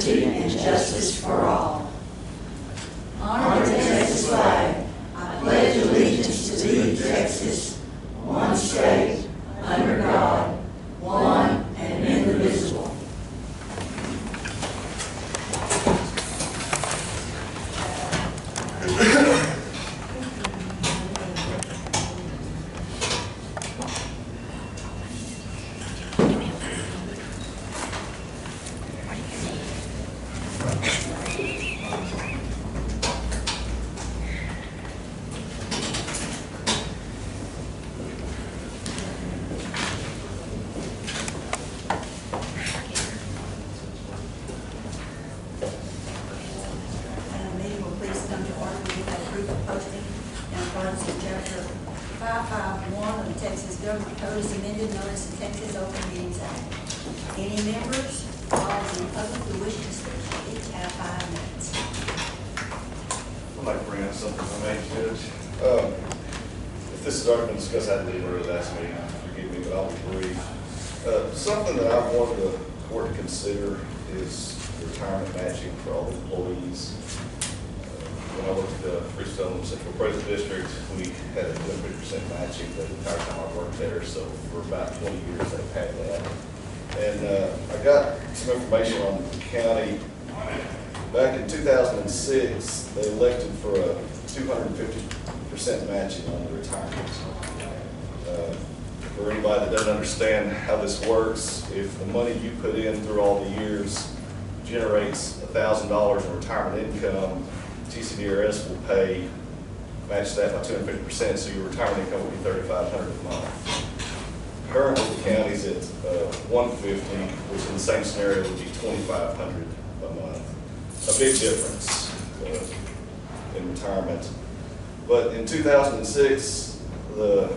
liberty, and justice for all. Honor the Texas flag. I pledge allegiance to thee, Texas, one state, under God, one and indivisible. Something that I wanted the court to consider is retirement matching for all the employees. When I worked at the Freestone Central Prison District, we had a 50% matching the entire time I worked there, so for about 20 years they've had that. And I got some information on the county. Back in 2006, they elected for a 250% matching on the retirement. For anybody that doesn't understand how this works, if the money you put in through all the years generates $1,000 in retirement income, TCDRS will match that by 250%, so your retirement income will be $3,500 a month. Currently, the county's at 150, which in the same scenario would be $2,500 a month. A big difference in retirement. But in 2006, the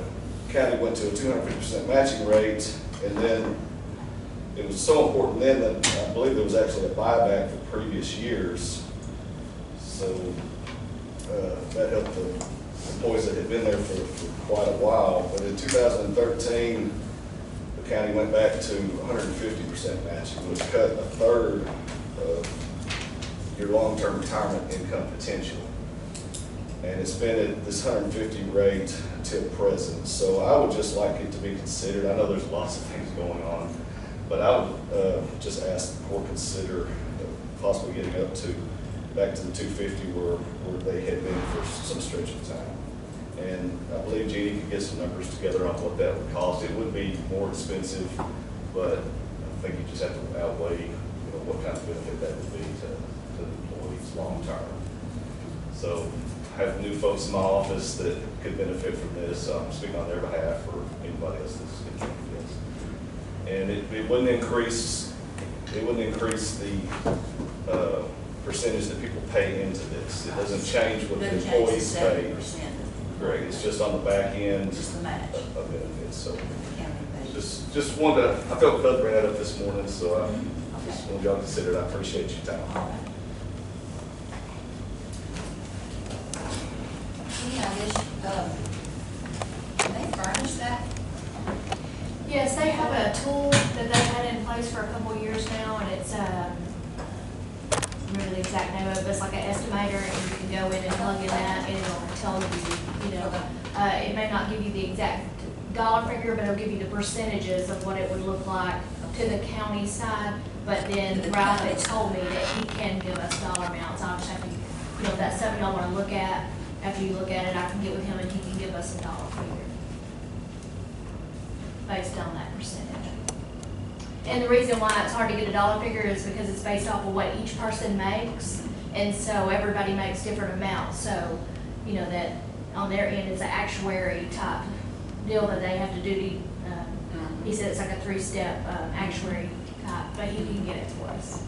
county went to a 250% matching rate, and then it was so important then that I believe there was actually a buyback for previous years. So that helped the employees that had been there for quite a while. But in 2013, the county went back to 150% matching, which cut a third of your long-term retirement income potential. And it's been at this 150 rate till present. So I would just like it to be considered. I know there's lots of things going on, but I would just ask the court consider possibly getting up to back to the 250 where they had been for some stretch of time. And I believe Jeannie could get some numbers together on what that would cost. It would be more expensive, but I think you just have to outweigh what kind of benefit that would be to the employees long term. So I have new folks in my office that could benefit from this. I'm speaking on their behalf or anybody else that's interested in this. And it wouldn't increase the percentage that people pay into this. It doesn't change what the employees pay. Correct. It's just on the back end just the match of benefits. So just wanted to, I felt good bringing that up this morning, so I just wanted y'all to consider it. I appreciate your time. They furnish that? Yes, they have a tool that they've had in place for a couple of years now, and it's I remember the exact name of it, but it's like an estimator, and you can go in and plug in that, and it'll tell you, it may not give you the exact dollar figure, but it'll give you the percentages of what it would look like to the county side. But then Ralph had told me that he can give us dollar amounts. I'll just have to, if that's something y'all want to look at. After you look at it, I can get with him and he can give us a dollar figure based on that percentage. And the reason why it's hard to get a dollar figure is because it's based off of what each person makes, and so everybody makes different amounts. So, that on their end is an actuary type deal that they have to do. He said it's like a 3-step actuary type, but he can get it for us.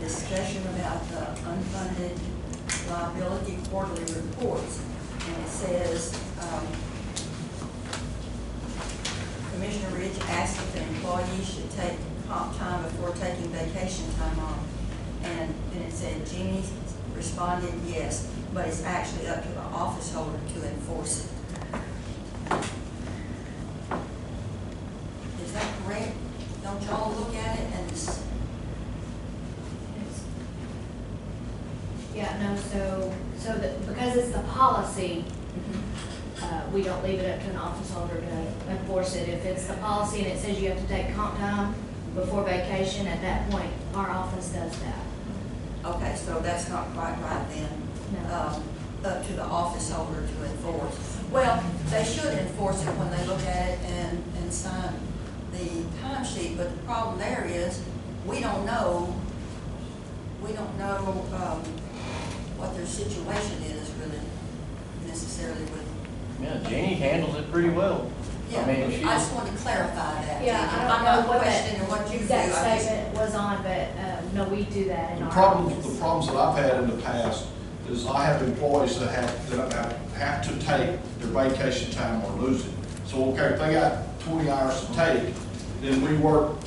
discussion about the unfunded liability quarterly reports. And it says, Commissioner Ridge asked if the employee should take comp time before taking vacation time off. And then it said Jeannie responded yes, but it's actually up to the office holder to enforce it. Is that correct? Don't y'all look at it and Yeah, no, so that, because it's the policy, we don't leave it up to an office holder to enforce it. If it's the policy and it says you have to take comp time before vacation, at that point, our office does that. okay, so that's not quite right then. No. Up to the office holder to enforce. Well, they should enforce it when they look at it and sign the timesheet, but the problem there is, we don't know what their situation is really necessarily with. Yeah, Jeannie handles it pretty well. Yeah, I mean, I just wanted to clarify that. Yeah, Jeannie. I don't I'm know not what questioning that what you do. exact I just- statement was on, but, no, we do that in The our problems office. that I've had in the past is I have employees that have to take their vacation time or lose it. So, okay, if they got 20 hours to take, then we work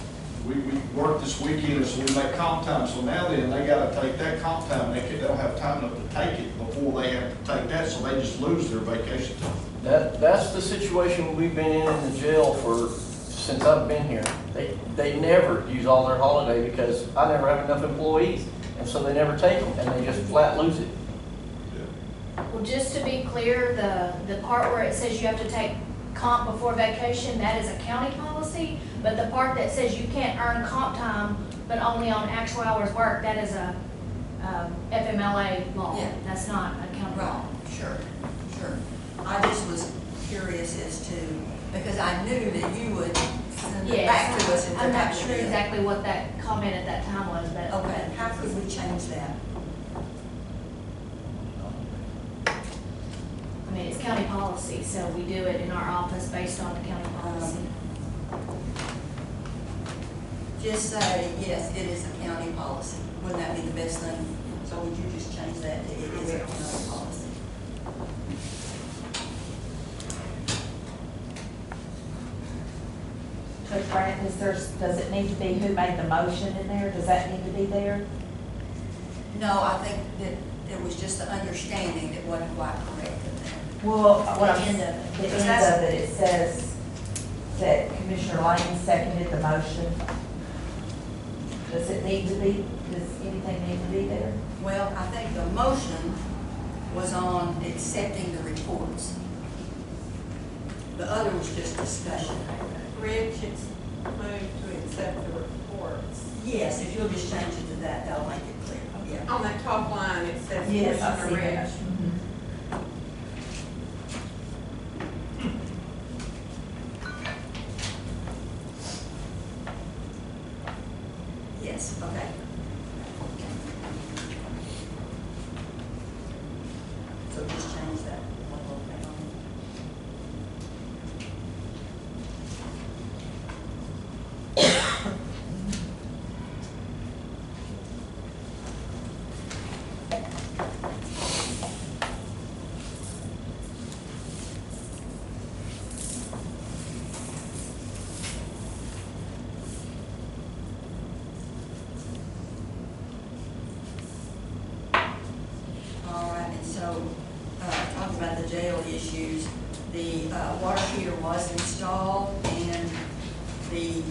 this weekend, so we make comp time. So now then, they gotta take that comp time, they don't have time enough to take it before they have to take that, so they just lose their vacation time. That's the situation we've been in the jail since I've been here. They never use all their holiday because I never have enough employees, and so they never take them, and they just flat lose it. Well, just to be clear, the part where it says you have to take comp before vacation, that is a county policy, but the part that says you can't earn comp time, but only on actual hours worked, that is a FMLA law. Yeah. That's not a county law. Right, sure. I just was curious as to, because I knew that you would send it back to us. Yes, if I'm that not was sure it. exactly what that comment at that time was, but. Okay, how could we change that? I mean, it's county policy, so we do it in our office based on the county policy. Just say, yes, it is a county policy. Wouldn't that be the best thing? So would you just change that to it is a county policy? Judge Grant, does it need to be who made the motion in there? Does that need to be there? No, I think that it was just the understanding that wasn't quite correct in there. Well, The end of it. The end of it, it says that Commissioner Lane seconded the motion. Does it need to be, does anything need to be there? Well, I think the motion was on accepting the reports. The other was just discussion. Rich, it's moved to accept the reports. Yes, if you'll just change it to that, that'll make it clear. Yeah. On that top line, it says Yes, I see Commissioner that. Rich. Yes, okay. So just change that one little thing on it. All right, and so, talking about the jail issues, the water heater was installed and the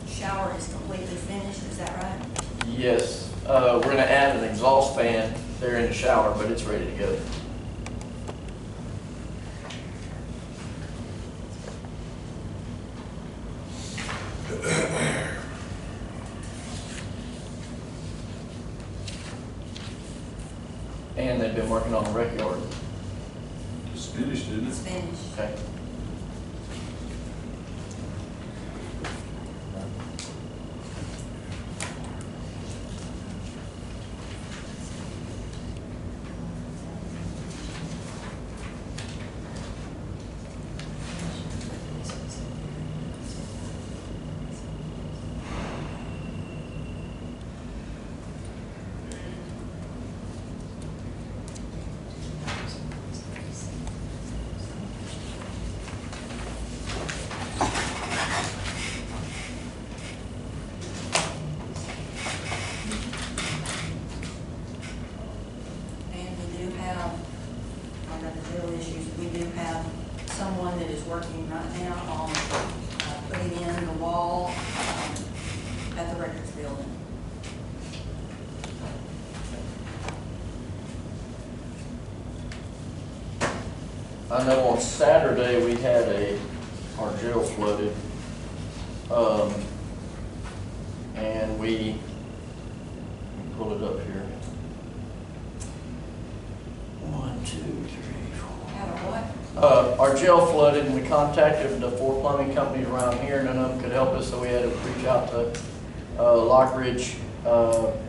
shower is completely finished, is that right? Yes, we're gonna add an exhaust fan there in the shower, but it's ready to go. And they've been working on the rec yard. It's finished, isn't It's it? finished. Okay. I know on Saturday we had our jail flooded. And let me pull it up here. 1, 2, 3, 4. Out of what? Our jail flooded, and we contacted the 4 plumbing companies around here, none of them could help us, so we had to reach out to Lockridge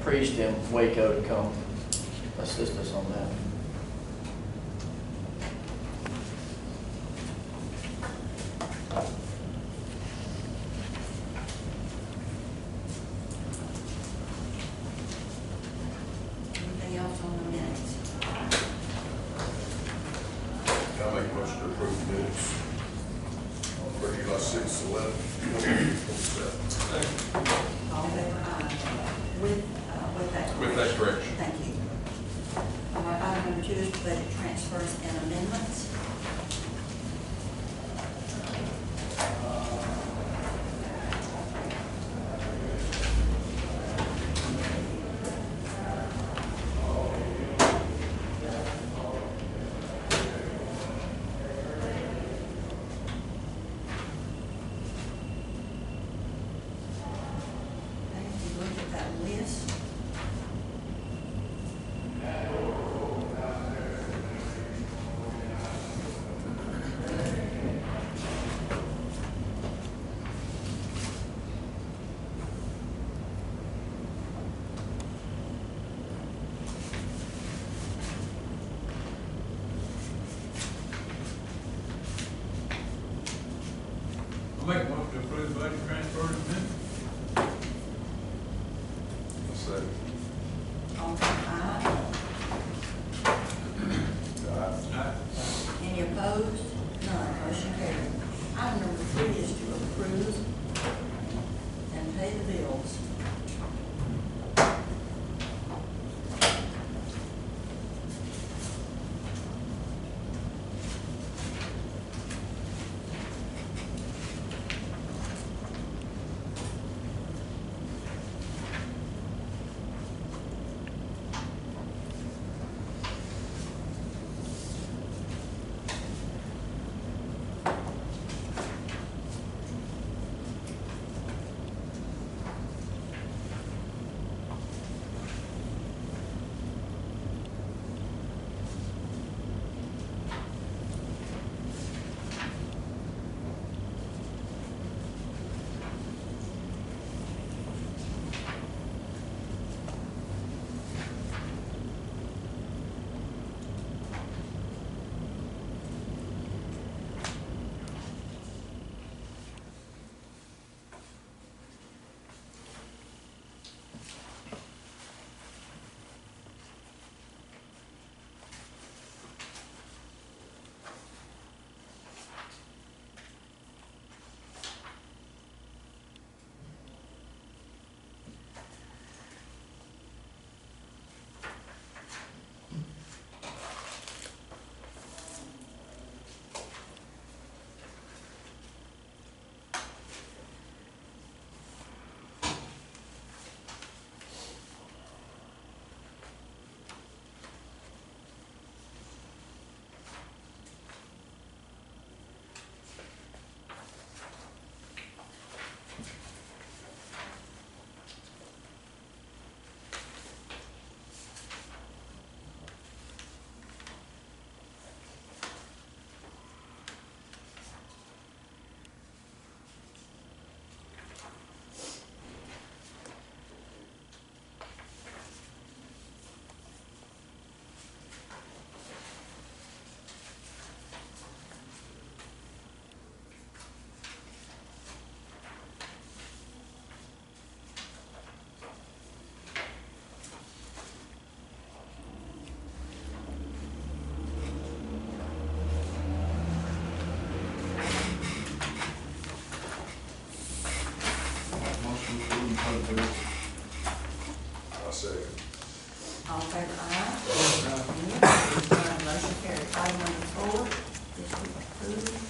Priest in Waco to come assist us on that. Anything else on the minutes? I'll make a motion to approve the minutes for July 6th, 11th. All in favor, aye. With that. With that correction. Thank you. All right, item number 2 is budget transfers and amendments. If you look at that list, I'll make a motion to approve budget transfers and amendments. Second. all in favor, aye. Aye. Any opposed? None, motion carried. Item number 3 is to approve and pay the bills. I'll second. All in favor, aye. Any opposed? None, motion carried. Item number 4 is to approve payments.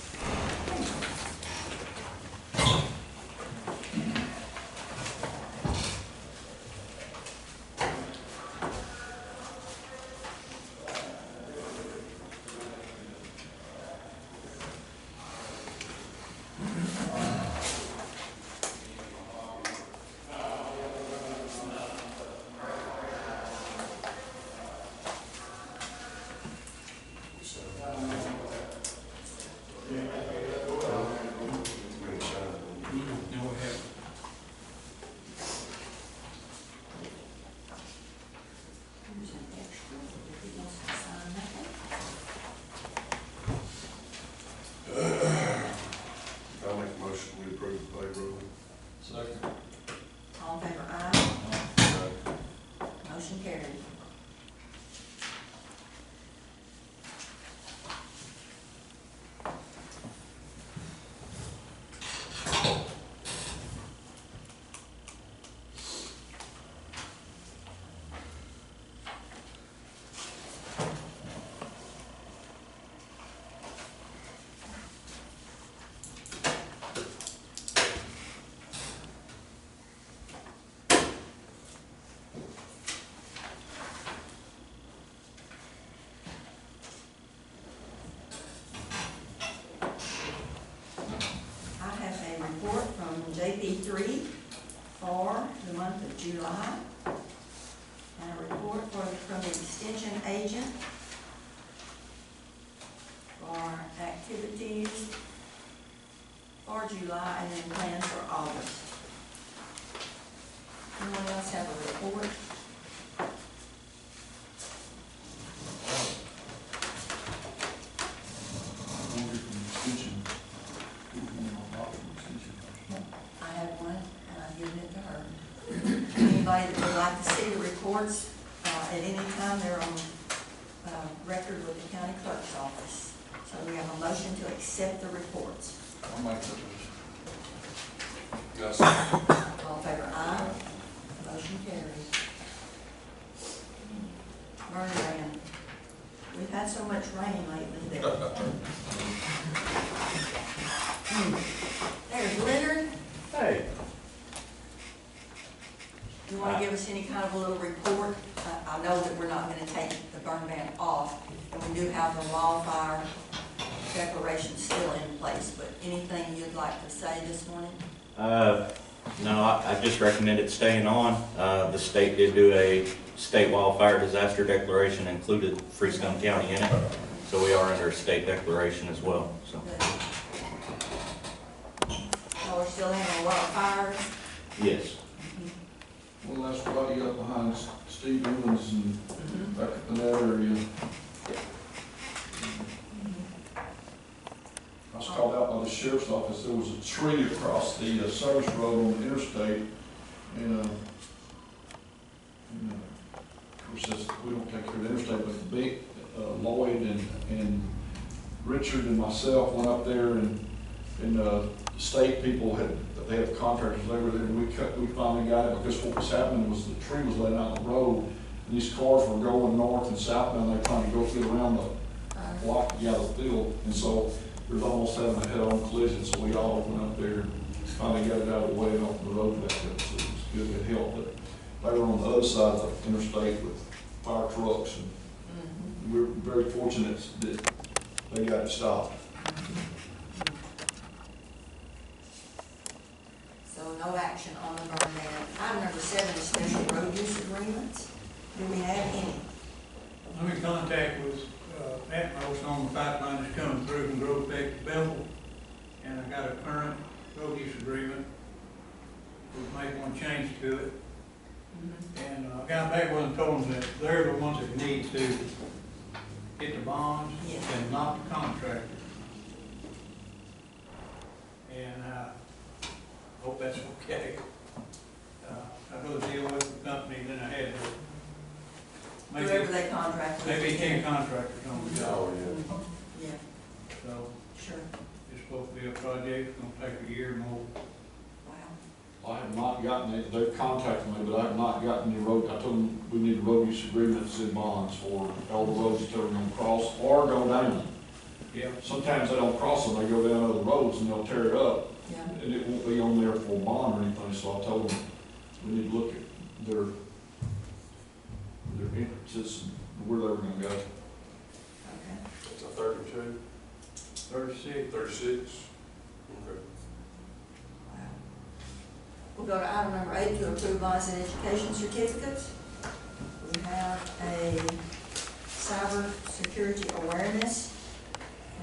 agent for activities for July and then plans for August. Anyone else have a report? I have one, and I've given it to her. Anybody that would like to see the reports, at any time, they're on, record with the county clerk's office. So we have a motion to accept the reports. I'll make that motion. Yes. All in favor, aye. Motion carries. Burn ban. We've had so much rain lately that. There's Leonard. Hey. You want to give us any kind of a little report? I know that we're not going to take the burn ban off, and we do have the wildfire declaration still in place, but anything you'd like to say this morning? No, I just recommend it staying on. The state did do a state wildfire disaster declaration, included Freestone County in it, so we are under a state declaration as well, so. So we're still having a lot of fires? Yes. Well, that's right up behind Steve Evans and back in that area. I was called out by the sheriff's office. There was a tree across the service road on the interstate, and of course, we don't take care of the interstate, but Big Lloyd and Richard and myself went up there, and the state people they had contractors over there, and we finally got it, because what was happening was the tree was laying out on the road, and these cars were going north and southbound. They're trying to go through around the block, the field, and so there was almost having a head-on collision. So we all went up there and finally got it out of the way and off the road back there. So it was good, it helped. But they were on the other side of the interstate with fire trucks, and we were very fortunate that they got it stopped. So no action on the burn ban. Item number 7 is special road use agreements. Do we have any? I'm in contact with Atmos on the pipeline that's coming through from Grove Peak to Belleville, and I got a current road use agreement. We've made one change to it, and I got back with them, told them that they're the ones that need to get the bonds and not the contractor. And I hope that's okay. I'd rather deal with the company than I had to. Whoever they contract with. Maybe 10 contractors on the job. Yeah, So sure. it's supposed to be a project, it's gonna take a year more. Wow. I have not gotten it. They've contacted me, but I have not gotten any road. I told them we need road use agreements and bonds for all the roads that they're going to cross or go down. Yeah. Sometimes they don't cross them, they go down other roads and they'll tear it up. Yeah. And it won't be on there for a bond or anything, so I told them we need to look at their entrances, where they were gonna go. Okay. It's a 32, 36. 36. Okay. Wow. We'll go to item number 8 to approve license and education certificates. We have a cyber security awareness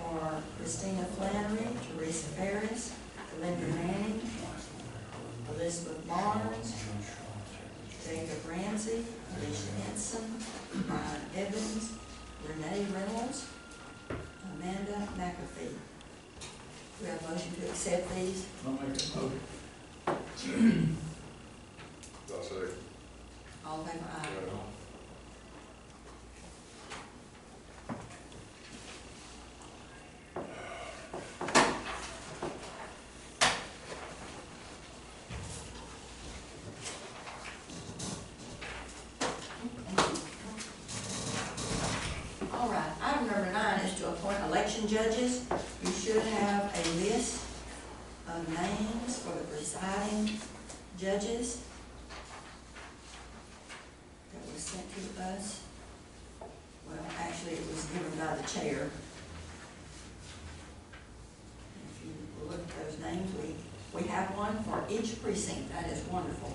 for Christina Flannery, Teresa Ferris, Linda Manning, Elizabeth Barnes, Jacob Ramsey, Alicia Henson, Brian Evans, Renee Reynolds, Amanda McAfee. Do we have a motion to accept these? I'll make that motion. I'll say. All in favor, aye. All right, item number 9 is to appoint election judges. You should have a list of names for the presiding judges that was sent to us. Well, actually, it was given by the chair. If you look at those names, we have one for each precinct. That is wonderful.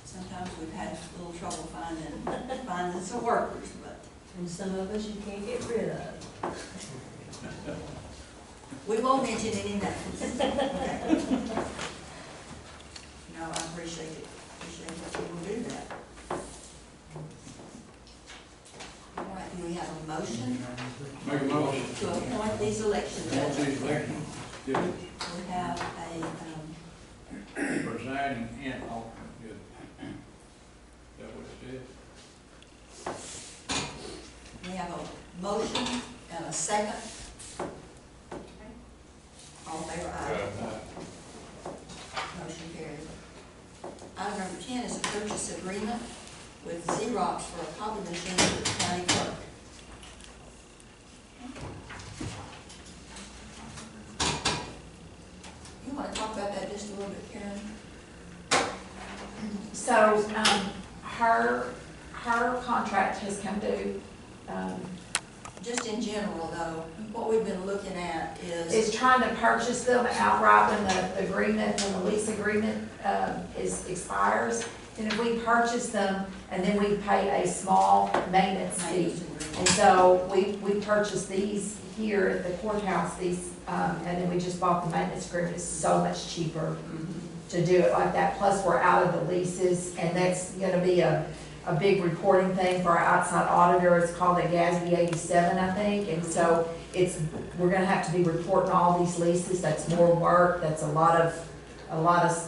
Sometimes we we've had a little trouble finding some workers, but And some of us you can't get rid of. we won't mention any names. Okay. No, I appreciate it. Appreciate that you will do that. All right, do we have a motion Make a motion. to appoint these election Want judges? these elections, yeah, We have presiding and alternate, yeah. Is that what it said? we have a motion and a second. All in favor, aye. Motion carried. Item number 10 is a purchase agreement with Xerox for a copy machine for the county clerk. You want to talk about that just a little bit, Karen? So, her contract has come due, Just in general, though, what we've been looking at is is, trying to purchase them outright when the agreement, when the lease agreement, expires. And if we purchase them, and then we pay a small maintenance fee. And so we purchased these here at the courthouse, and then we just bought the maintenance agreement. It's so much cheaper to do it like that. Plus, we're out of the leases, and that's gonna be a big reporting thing for our outside auditor. It's called a GASB 87, I think. And so we're gonna have to be reporting all these leases. That's more work. That's a lot of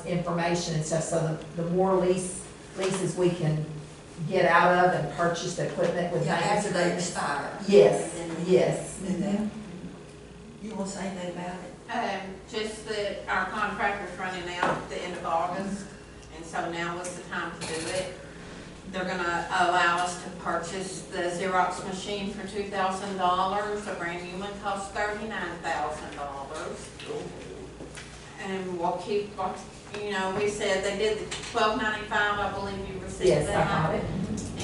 information and stuff. So the more leases we can get out of and purchase the equipment with yeah, maintenance after they agreements. expire. Yes, Then we yes. do that. You want to say anything about it? Just that our contract is running out at the end of August, and so now was the time to do it. They're gonna allow us to purchase the Xerox machine for $2,000. A brand new one costs $39,000. And we'll keep, we said they did the $12.95, I believe you received Yes, that. I got it.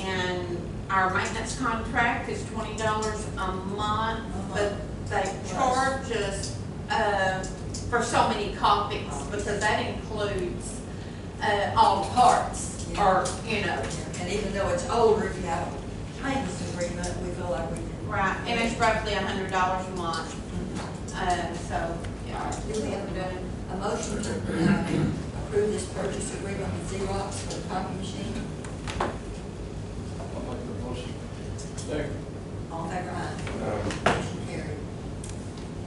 And our maintenance contract is $20 a month, but they charge us, for so many copies, because that includes, all the parts, or, And even though it's older, if you have a maintenance agreement, we feel like we can. right, and it's roughly $100 a month. So, yeah, Do we have a motion to approve this purchase agreement with Xerox for the copy machine? I'll make the motion. Second. All in favor, aye. Motion carried.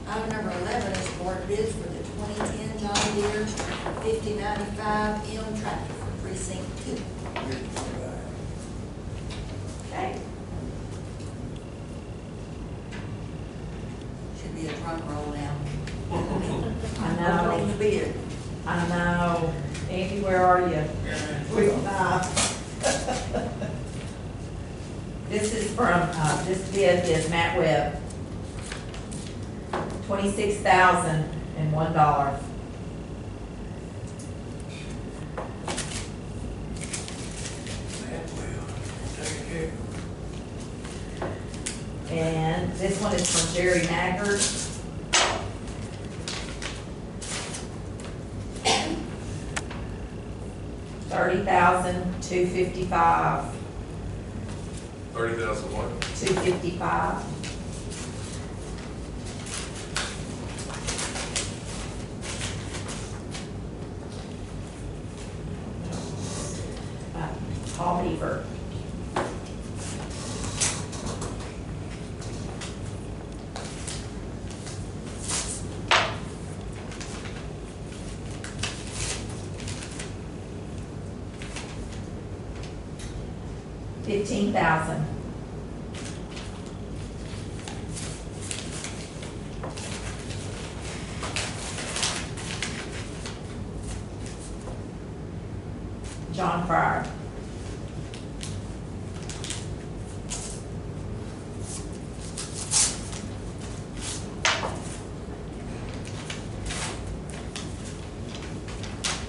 Item number 11 is award bids for the 2010 John Deere 5095M tractor for precinct 2. Okay. Should be a drum roll now. I know. Opening the bid. I know. Andy, where are you? This is from, this bid is Matt Webb. $26,001. Take a check. And this one is from Jerry Maggard. $30,255. 30,000 what? $255. Paul Beaver. $15,000. John Fryer.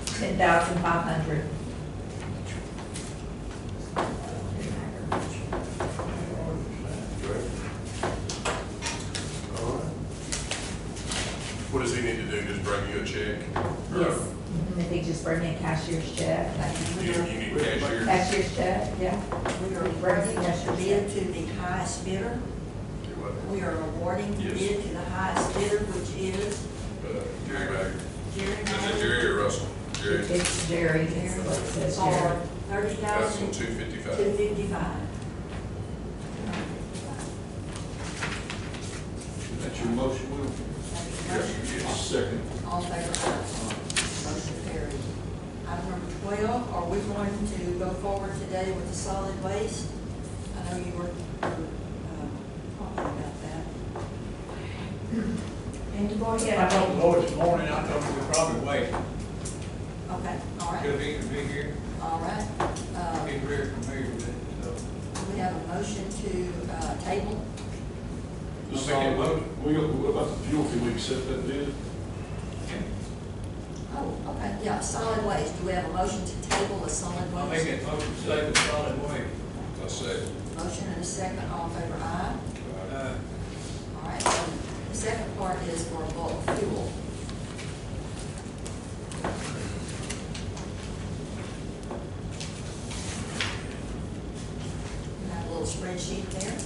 $10,500. All right. What does he need to do, just bring you a check? Yes, if he just bring me a cashier's check. You need cashier. Cashier's check, yeah. We are awarding the bid to the highest bidder. We are awarding the Yes. bid to the highest bidder, which is Jerry Bagger. Jerry Is it Howard Jerry or Russell? Jerry. It's Jerry, it's what it says for Jerry. That's on 30,255. 255. That's your motion, Will? Yes. Second. All in favor, aye. Motion carries. Item number 12, are we going to go forward today with the solid waste? I know you were talking about that. And you go I ahead. told the Lord this morning, I told him we'd probably wait, Okay, all right, because he could be here, all right. he's very familiar with it, so. We have a motion to table. Just I'll make that motion. what about the fuel, can we accept that bid? Oh, okay, yeah, solid waste. Do we have a motion to table the solid I'll make waste? that motion to save the solid waste. I say. Motion and a second, all in favor, aye. All right, so the second part is for bulk fuel. You have a little spreadsheet there.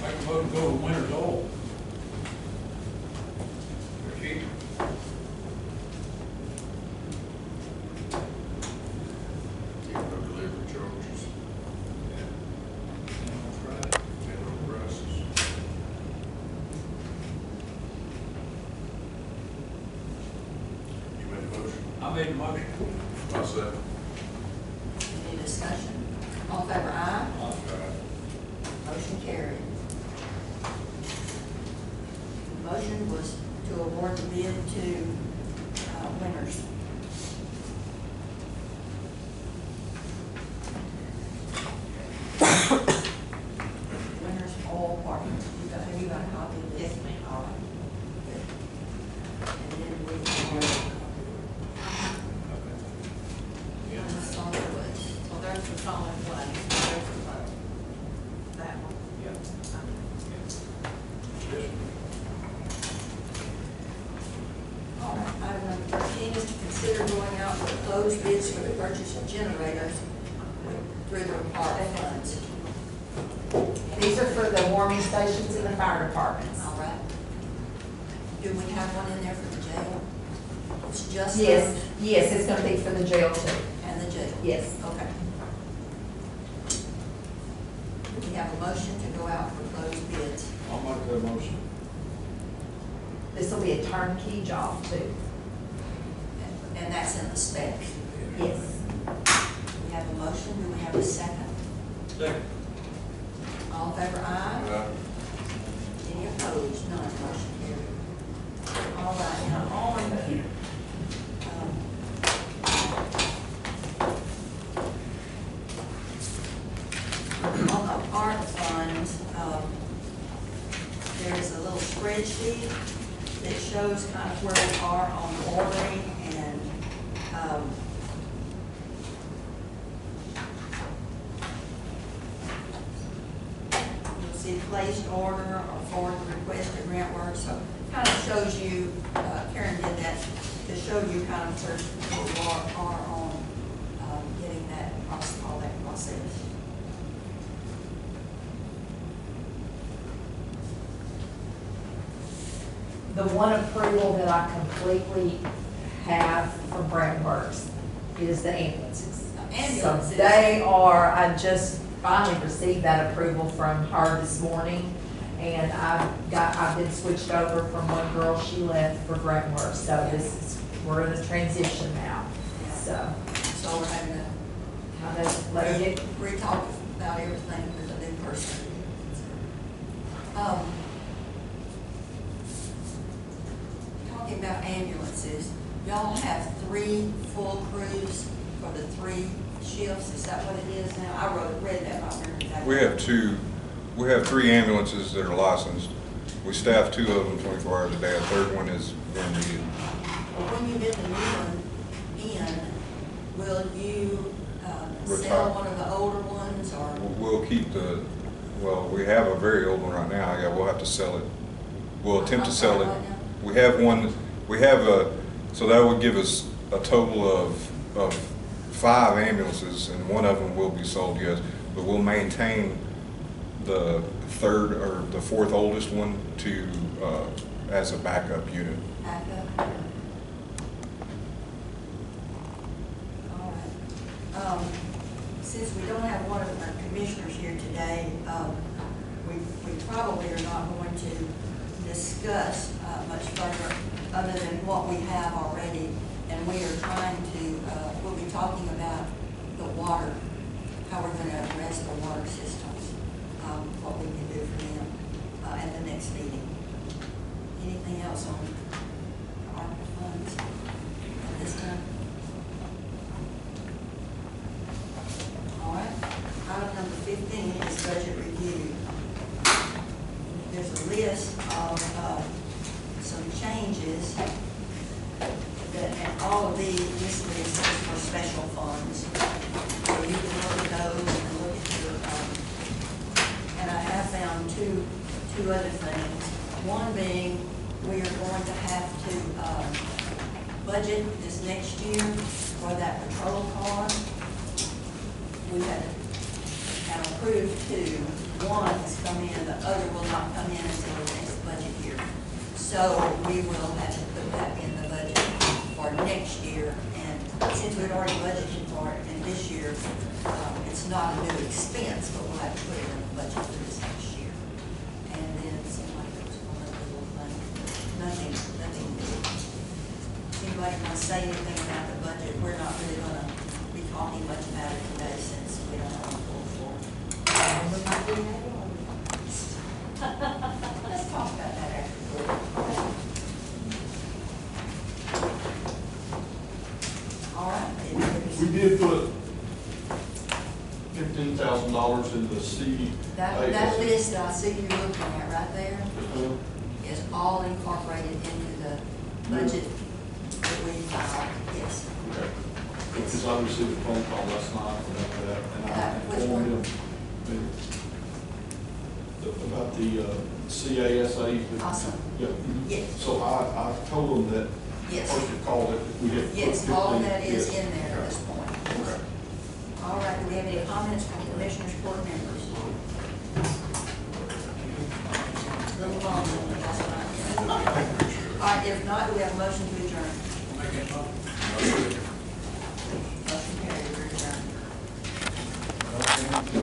Make a motion to go with winter's oil. For cheap. No delivery charges, That's right. and no prices. You made a motion? I made the motion. I say. Any discussion? All in favor, aye. Aye. Motion carried. The motion was to award the bid to Winners. Winners Oil Partners. Have you got a copy of this? Yes, ma'am. All right. Good. And then we have the solid waste. Well, there's the solid waste, there's the vote. That one. All right, item number 13 is to consider going out for closed bids for the purchase of generators through the ARP funds. These are for the warming stations in the fire departments. All right. Do we have one in there for the jail? It's just. Yes, yes, it's gonna be for the jail too. And the jail? Yes. Okay. Do we have a motion to go out for closed bids? I'll make that motion. This will be a turnkey job too. And that's in the specs. Yes. We have a motion, do we have a second? Second. All in favor, aye? Aye. Any opposed? None, motion carried. All right, now on, on the art funds, there's a little spreadsheet that shows kind of where we are on ordering and, you'll see placed order or forward requested grant work, so kind of shows you, Karen did that, to show you kind of where we are on, getting that, all that process. The one approval that I completely have from Brad Works is the ambulances. Ambulances. So they are, I just finally received that approval from her this morning. And I've been switched over from one girl, she left for Brad Works. So we're in a transition now, so. So we're having to Kind of let it get, re-talk about everything with a new person. Talking about ambulances, y'all have 3 full crews for the 3 shifts, is that what it is now? I read that, I remember that. We have 3 ambulances that are licensed. We staff 2 of them 24 hours a day. A third one is being needed. Well, when you get the new one in, will you sell Retire. one of the older ones, or? We'll keep we have a very old one right now. Yeah, we'll have to sell it. We'll attempt to sell it. We have one, so that would give us a total of 5 ambulances, and one of them will be sold, yes, but we'll maintain the third or the fourth oldest one to, as a backup unit. Backup. All right. Since we don't have one of our commissioners here today, we probably are not going to discuss much further other than what we have already. And we are trying to, we'll be talking about the water, how we're going to address the water systems, what we can do for them at the next meeting. Anything else on ARPA funds at this time? All right. Item number 15 is budget review. There's a list of some changes that, and all of this list is for special funds. So you can look at those and look at your, and I have found two other things. One being, we are going to have to budget this next year for that patrol car. We have approved 2. One has come in, the other will not come in until the next budget year. So we will have to put that in the budget for next year. And since we've already budgeted for it in this year, it's not a new expense, but we'll have to put it in the budget for this next year. And then somebody goes one other little thing. Nothing new. Anybody want to say anything about the budget? We're not really going to be talking much about it today since we don't have a full floor. We might do that. Let's talk about that after. All right. We did put $15,000 in the C. That list I see you looking at right there is all incorporated into the budget that we filed, yes. Okay. Because I received a phone call last night about that, and I informed him about the CASA. Awesome. Yeah. Yes. So I told him that Yes. first call that we had. Yes, all of that is Yes. in there at this point. Okay. All right, do we have any comments from commissioners, court members? Little long, that's fine. All right, if not, do we have a motion to adjourn? Make it up.